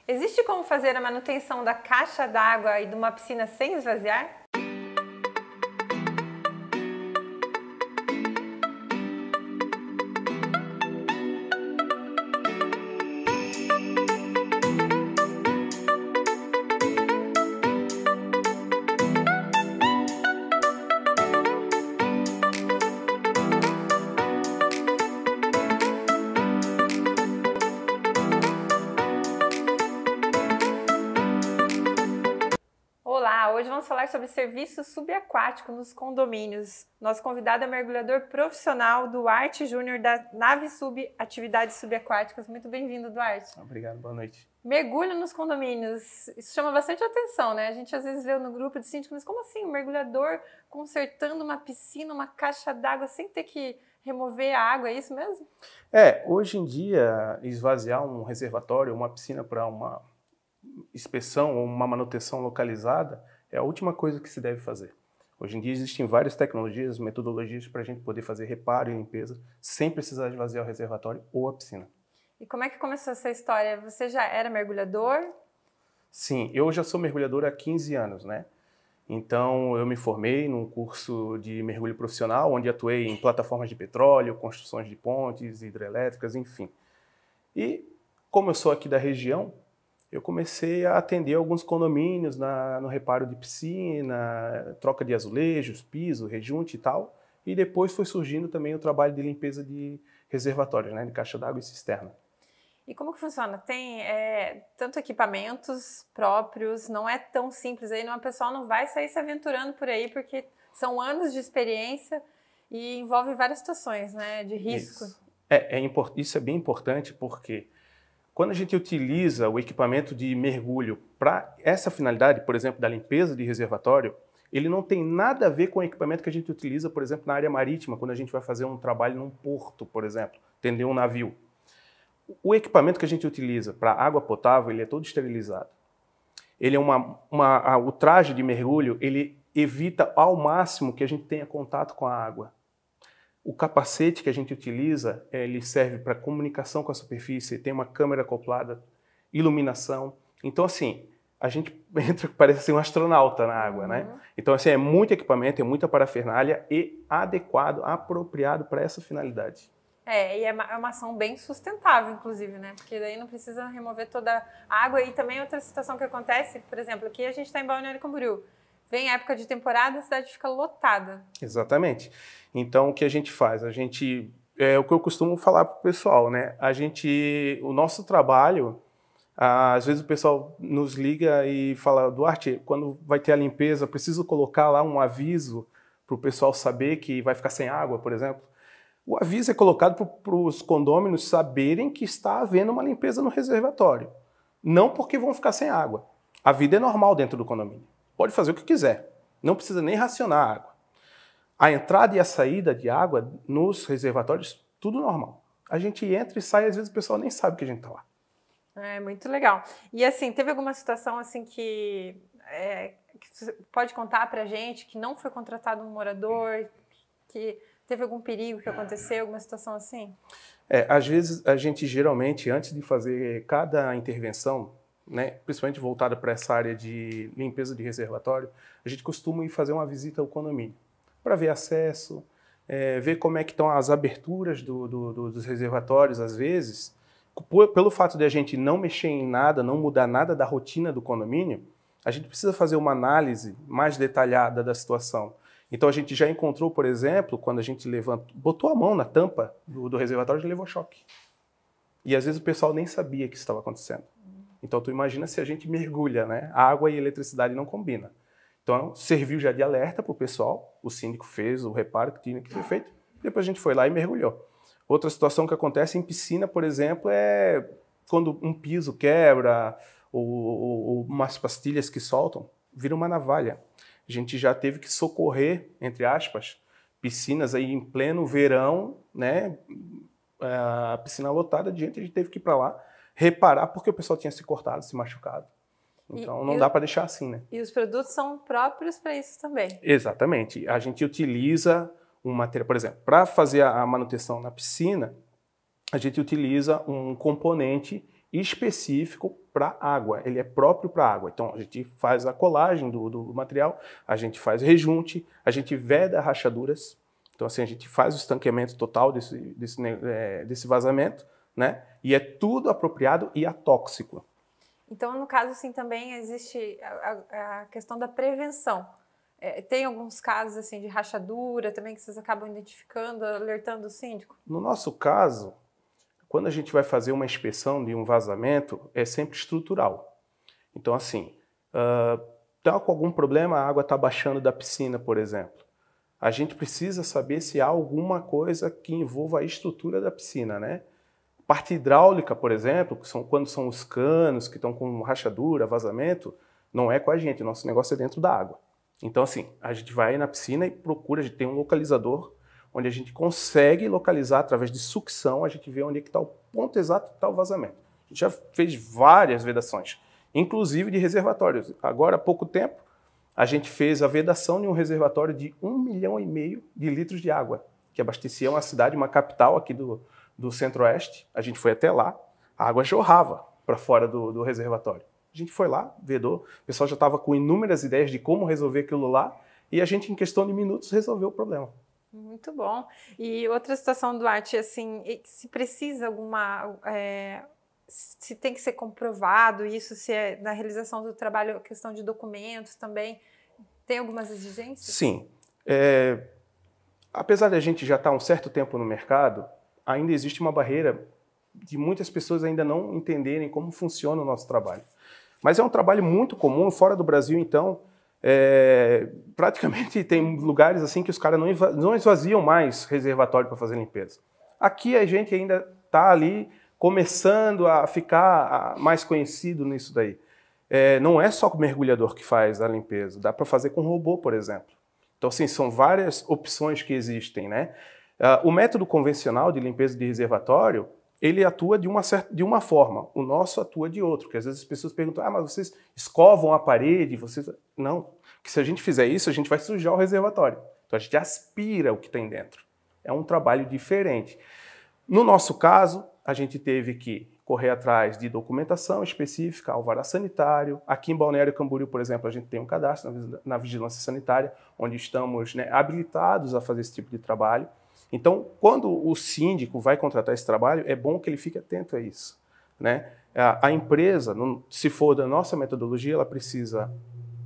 Existe como fazer a manutenção da caixa d'água e de uma piscina sem esvaziar? Olá, hoje vamos falar sobre serviço subaquático nos condomínios. Nosso convidado é o mergulhador profissional Duarte Júnior da Nave Sub Atividades Subaquáticas. Muito bem-vindo, Duarte. Obrigado, boa noite. Mergulho nos condomínios, isso chama bastante atenção, né? A gente às vezes vê no grupo de síndicos, mas como assim? Um mergulhador consertando uma piscina, uma caixa d'água sem ter que remover a água, é isso mesmo? Hoje em dia, esvaziar um reservatório, uma piscina para uma inspeção ou uma manutenção localizada é a última coisa que se deve fazer. Hoje em dia existem várias tecnologias, metodologias para a gente poder fazer reparo e limpeza sem precisar esvaziar o reservatório ou a piscina. E como é que começou essa história? Você já era mergulhador? Sim, eu já sou mergulhador há 15 anos, né? Então eu me formei num curso de mergulho profissional, onde atuei em plataformas de petróleo, construções de pontes, hidrelétricas, enfim. E como eu sou aqui da região, eu comecei a atender alguns condomínios no reparo de piscina, troca de azulejos, piso, rejunte e tal. E depois foi surgindo também o trabalho de limpeza de reservatórios, né, de caixa d'água e cisterna. E como que funciona? Tem tanto equipamentos próprios, não é tão simples aí, o pessoal não vai sair se aventurando por aí, porque são anos de experiência e envolve várias situações, né, de risco. Isso é bem importante porque quando a gente utiliza o equipamento de mergulho para essa finalidade, por exemplo, da limpeza de reservatório, ele não tem nada a ver com o equipamento que a gente utiliza, por exemplo, na área marítima, quando a gente vai fazer um trabalho num porto, por exemplo, atender um navio. O equipamento que a gente utiliza para água potável, ele é todo esterilizado. Ele é o traje de mergulho, ele evita ao máximo que a gente tenha contato com a água. O capacete que a gente utiliza, ele serve para comunicação com a superfície, tem uma câmera acoplada, iluminação. Então, assim, a gente entra, parece ser um astronauta na água, né? Então, assim, é muito equipamento, é muita parafernália e adequado, apropriado para essa finalidade. E é uma ação bem sustentável, inclusive, né? Porque daí não precisa remover toda a água. E também outra situação que acontece, por exemplo, aqui a gente está em Balneário Camboriú. Vem a época de temporada, a cidade fica lotada. Exatamente. Então, o que a gente faz? É o que eu costumo falar para o pessoal, né? O nosso trabalho, às vezes o pessoal nos liga e fala, Duarte, quando vai ter a limpeza, preciso colocar lá um aviso para o pessoal saber que vai ficar sem água, por exemplo. O aviso é colocado para os condôminos saberem que está havendo uma limpeza no reservatório. Não porque vão ficar sem água. A vida é normal dentro do condomínio. Pode fazer o que quiser. Não precisa nem racionar a água. A entrada e a saída de água nos reservatórios, tudo normal. A gente entra e sai, às vezes o pessoal nem sabe que a gente está lá. É muito legal. E assim, teve alguma situação assim que você pode contar pra gente que não foi contratado um morador, que teve algum perigo que aconteceu, alguma situação assim? Às vezes a gente geralmente, antes de fazer cada intervenção, né, principalmente voltada para essa área de limpeza de reservatório, a gente costuma ir fazer uma visita ao condomínio para ver acesso, ver como é que estão as aberturas dos reservatórios, às vezes, pelo fato de a gente não mexer em nada, não mudar nada da rotina do condomínio, a gente precisa fazer uma análise mais detalhada da situação. Então a gente já encontrou, por exemplo, quando a gente botou a mão na tampa do reservatório, a gente levou choque. E às vezes o pessoal nem sabia que isso estava acontecendo. Então tu imagina se a gente mergulha, né? A água e a eletricidade não combinam. Então serviu já de alerta para o pessoal, o síndico fez o reparo que tinha que ser feito, depois a gente foi lá e mergulhou. Outra situação que acontece em piscina, por exemplo, é quando um piso quebra ou umas pastilhas que soltam, vira uma navalha. A gente já teve que socorrer, entre aspas, piscinas aí em pleno verão, né? A piscina lotada de gente, a gente teve que ir para lá reparar porque o pessoal tinha se cortado, se machucado. Então não dá para deixar assim, né? E os produtos são próprios para isso também? Exatamente. A gente utiliza um material, por exemplo, para fazer a manutenção na piscina, a gente utiliza um componente específico para água, ele é próprio para água. Então a gente faz a colagem do material, a gente faz rejunte, a gente veda rachaduras. Então assim, a gente faz o estanqueamento total desse vazamento, né? E é tudo apropriado e atóxico. Então, no caso, assim, também existe a questão da prevenção. Tem alguns casos assim de rachadura também que vocês acabam identificando, alertando o síndico? No nosso caso, quando a gente vai fazer uma inspeção de um vazamento, é sempre estrutural. Então, assim, tá com algum problema, a água está baixando da piscina, por exemplo. A gente precisa saber se há alguma coisa que envolva a estrutura da piscina, né? Parte hidráulica, por exemplo, quando são os canos que estão com rachadura, vazamento, não é com a gente, o nosso negócio é dentro da água. Então, assim, a gente vai na piscina e procura, a gente tem um localizador onde a gente consegue localizar através de sucção, a gente vê onde é que está o ponto exato que está o vazamento. A gente já fez várias vedações, inclusive de reservatórios. Agora, há pouco tempo, a gente fez a vedação de um reservatório de 1,5 milhão de litros de água, que abastecia uma cidade, uma capital aqui do Centro-Oeste. A gente foi até lá, a água jorrava para fora do reservatório. A gente foi lá, vedou, o pessoal já estava com inúmeras ideias de como resolver aquilo lá, e a gente, em questão de minutos, resolveu o problema. Muito bom. E outra situação, Duarte, assim, se precisa se tem que ser comprovado isso, se é na realização do trabalho, questão de documentos também, tem algumas exigências? Sim. Apesar de a gente já estar há um certo tempo no mercado, ainda existe uma barreira de muitas pessoas ainda não entenderem como funciona o nosso trabalho. Mas é um trabalho muito comum, fora do Brasil, então, praticamente tem lugares assim que os caras não esvaziam mais reservatório para fazer limpeza. Aqui a gente ainda está ali começando a ficar mais conhecido nisso daí. Não é só o mergulhador que faz a limpeza, dá para fazer com robô, por exemplo. Então, assim, são várias opções que existem, né? O método convencional de limpeza de reservatório, ele atua de uma forma, o nosso atua de outra, porque às vezes as pessoas perguntam, mas vocês escovam a parede? Não, porque se a gente fizer isso, a gente vai sujar o reservatório. Então a gente aspira o que tem dentro. É um trabalho diferente. No nosso caso, a gente teve que correr atrás de documentação específica, alvará sanitário. Aqui em Balneário Camboriú, por exemplo, a gente tem um cadastro na vigilância sanitária, onde estamos, né, habilitados a fazer esse tipo de trabalho. Então, quando o síndico vai contratar esse trabalho, é bom que ele fique atento a isso, né? A empresa, se for da nossa metodologia, ela precisa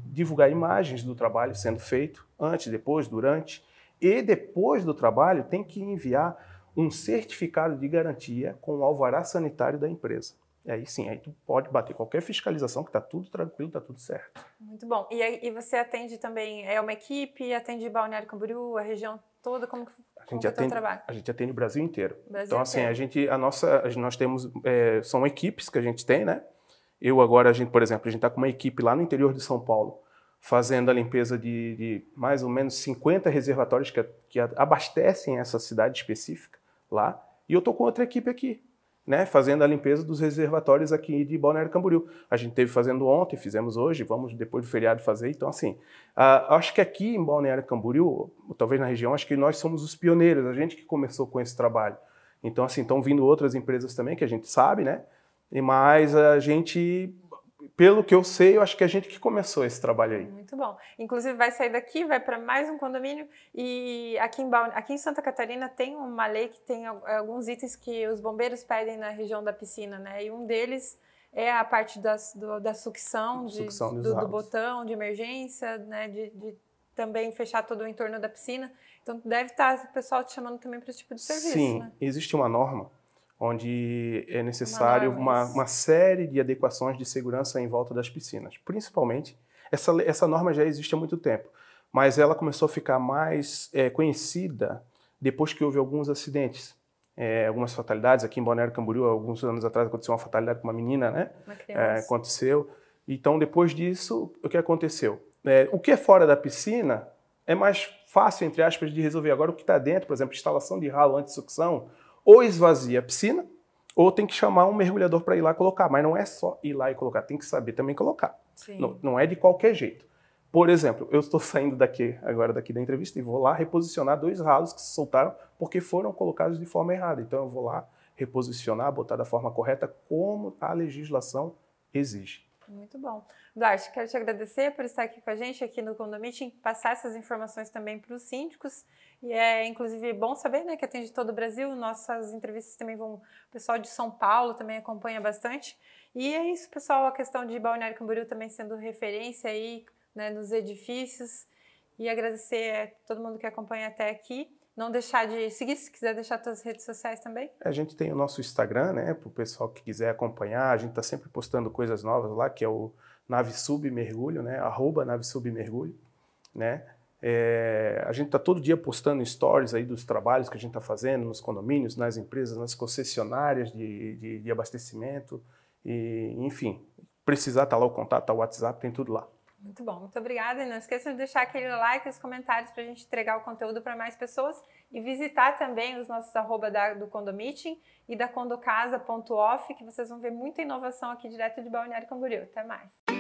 divulgar imagens do trabalho sendo feito, antes, depois, durante, e depois do trabalho tem que enviar um certificado de garantia com o alvará sanitário da empresa. E aí sim, aí tu pode bater qualquer fiscalização que está tudo tranquilo, está tudo certo. Muito bom. E você atende também, uma equipe, atende Balneário Camboriú, a região toda, como que é o teu trabalho? A gente atende o Brasil inteiro. Brasil então, assim, inteiro. nós temos, são equipes que a gente tem, né? Por exemplo, a gente está com uma equipe lá no interior de São Paulo, fazendo a limpeza de mais ou menos 50 reservatórios que abastecem essa cidade específica lá, e eu estou com outra equipe aqui, né, fazendo a limpeza dos reservatórios aqui de Balneário Camboriú. A gente esteve fazendo ontem, fizemos hoje, vamos depois do feriado fazer. Então, assim, acho que aqui em Balneário Camboriú, talvez na região, acho que nós somos os pioneiros, a gente que começou com esse trabalho. Então, assim, estão vindo outras empresas também, que a gente sabe, né, mas a gente, pelo que eu sei, eu acho que a gente que começou esse trabalho aí. Muito bom. Inclusive vai sair daqui, vai para mais um condomínio, e aqui em Santa Catarina tem uma lei que tem alguns itens que os bombeiros pedem na região da piscina, né? E um deles é a parte da sucção, do botão de emergência, né? De também fechar todo o entorno da piscina. Então deve estar o pessoal te chamando também para esse tipo de serviço. Sim, né? Existe uma norma onde é necessário uma série de adequações de segurança em volta das piscinas. Principalmente, essa norma já existe há muito tempo, mas ela começou a ficar mais conhecida depois que houve alguns acidentes, algumas fatalidades. Aqui em Balneário Camboriú, alguns anos atrás, aconteceu uma fatalidade com uma menina, né? Uma criança. Aconteceu. Então, depois disso, o que aconteceu? O que é fora da piscina é mais fácil, entre aspas, de resolver. Agora, o que está dentro, por exemplo, instalação de ralo anti-sucção, ou esvazia a piscina, ou tem que chamar um mergulhador para ir lá colocar. Mas não é só ir lá e colocar, tem que saber também colocar. Não é de qualquer jeito. Por exemplo, eu estou saindo agora daqui da entrevista e vou lá reposicionar 2 ralos que se soltaram porque foram colocados de forma errada. Então eu vou lá, reposicionar, botar da forma correta como a legislação exige. Muito bom. Duarte, quero te agradecer por estar aqui com a gente, aqui no Condomiting, passar essas informações também para os síndicos. E é, inclusive, bom saber, né, que atende todo o Brasil. Nossas entrevistas também vão... O pessoal de São Paulo também acompanha bastante. E é isso, pessoal, a questão de Balneário Camboriú também sendo referência aí, né, nos edifícios. E agradecer a todo mundo que acompanha até aqui. Não deixar de seguir, se quiser deixar suas redes sociais também. A gente tem o nosso Instagram, né, para o pessoal que quiser acompanhar. A gente está sempre postando coisas novas lá, que é o @NaveSubMergulho, né, @NaveSubMergulho, né. A gente está todo dia postando stories aí dos trabalhos que a gente está fazendo nos condomínios, nas empresas, nas concessionárias de abastecimento. E, enfim, precisar, tá lá o contato, tá o WhatsApp, tem tudo lá. Muito bom, muito obrigada. E não esqueçam de deixar aquele like e os comentários para a gente entregar o conteúdo para mais pessoas e visitar também os nossos @ do Condomiting e da condocasa.off, que vocês vão ver muita inovação aqui direto de Balneário Camboriú. Até mais!